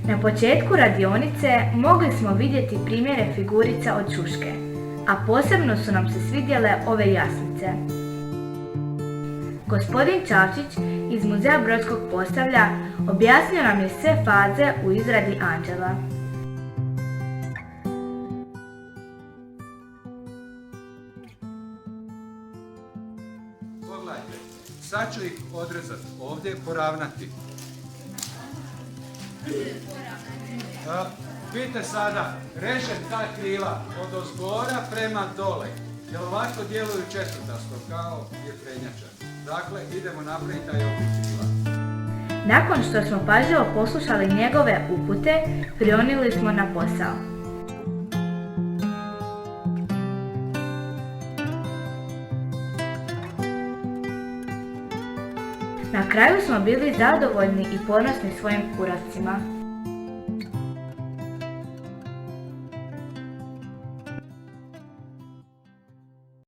Na početku radionice mogli smo vidjeti primjere figurica od šuške, a posebno su nam se svidjele ove jaslice. Gospodin Čavčić iz Muzeja Brodskog Posavlja objasnio nam je sve faze u izradi anđela. Pogledajte, sad ću ih odrezati, ovdje poravnati. Vidite sada, režem ta krila od ozgora prema dole, jer ovako djeluju četvrtasto kao vjetrenjača. Dakle, idemo napraviti taj oblik krila. Nakon što smo pažljivo poslušali njegove upute, prionuli smo na posao. Na kraju smo bili zadovoljni i ponosni svojim uradcima.